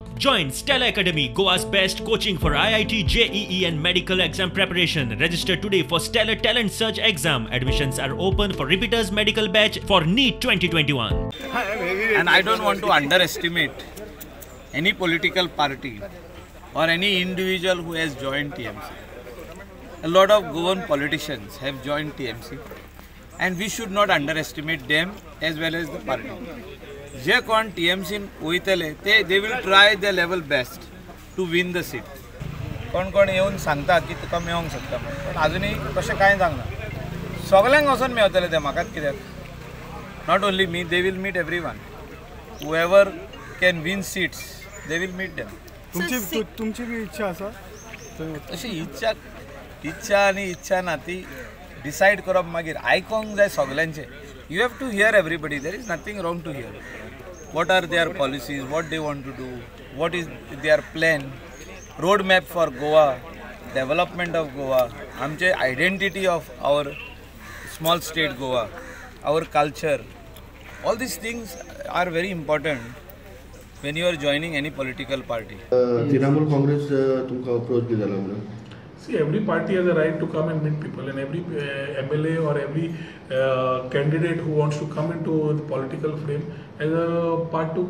Join Stella Academy, Goa's best coaching for IIT, JEE and medical exam preparation. Register today for Stellar Talent Search exam. Admissions are open for repeaters medical batch for NEET 2021. And I don't want to underestimate any political party or any individual who has joined TMC. A lot of Goan politicians have joined TMC and we should not underestimate them as well as the party. जे कोण TMC वयतले they will try their level best to win the seat. कोण कोण येऊन सांगतात की तुका मेळोंक शकता पण अजूनही तशें कांय जावना. सगळ्यांक वचोन मेळतले ते म्हाकाच कित्याक. Not only me, they will meet everyone. Whoever can win seats, they will meet them. तुमची भी इच्छा आसा? अशी इच्छा आनी इच्छा ना ती डिसाइड करप मागीर आयकोंक जाय सगळ्यांचे. You have to hear everybody. There is nothing wrong to hear. What are their policies? What they want to do? What is their plan? Roadmap for Goa, development of Goa, आमचे identity of our small state Goa, our culture. All these things are very important when you are joining any political party. Trinamool Congress तुमका approach किती झाला म्हणून? See, every party has a right to come and meet people, and every MLA or every candidate who wants to come into the political frame has a part to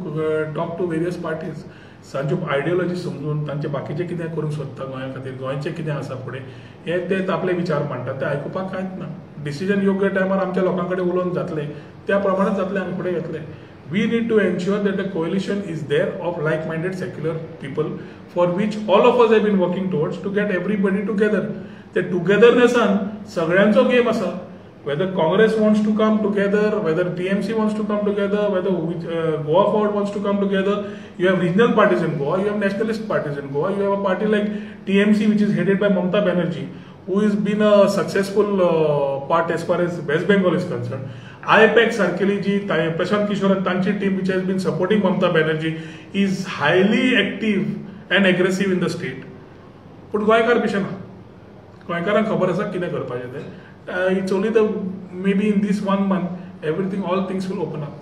talk to various parties. तांच्यो ideology समजून तांचे बाकीचे कितें करूंक सोदता गोंया खातीर गोंयचें कितें आसा फुडें हे ते आपले विचार मांडटात ते आयकुपाक कांयच ना. डिसिजन योग्य टायमार आमच्या लोकां कडेन उलोवन जातले त्या प्रमाणेच जातले आमी फुडें घेतले. We need to ensure that the coalition is there of like-minded secular people for which all of us have been working towards to get everybody together. The togetherness सगळ्यांचो गेम आसा. Whether Congress wants to come together, whether TMC wants to come together, whether Goa Forward wants to come together, you have regional parties in Goa, you have nationalist parties in Goa, you have a party like TMC which is headed by Mamata Banerjee, who has been a successful part as far as West Bengal is concerned. IPEC Sarkeli ji, Prashant Kishore and Tanchi team which has been supporting Mamata Banerjee is highly active and aggressive in the state. But गोंयकार पिशे ना. गोंयकारांक खबर आसा कितें करपाचें तें. It's only the maybe in this 1 month everything all things will open up.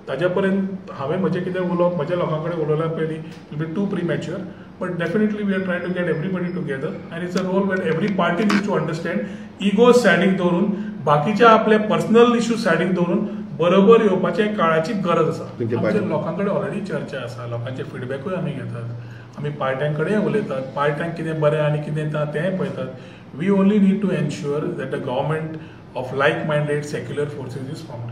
ताज्या पर्यंत हांवें म्हजें कितें उलोवप म्हज्या लोकां कडेन उलोवल्या पयलीं will be too premature. But definitely we are trying to get everybody together and it's a role where every party needs to understand ego सायडीक दवरून बाकीच्या आपले पर्सनल इश्यूज सायडीक दवरून बरोबर येवपाचें काळाची गरज आसा. आमच्या लोकां कडेन ऑलरेडी चर्चा आसा, लोकांचे फिडबॅकूय आमी घेतात, आमी पार्ट्यां कडेन उलयतात, पार्ट्यांक कितें बरें आनी कितें ना तेंय पळयतात. We only need to ensure that the government of like-minded secular forces is formed.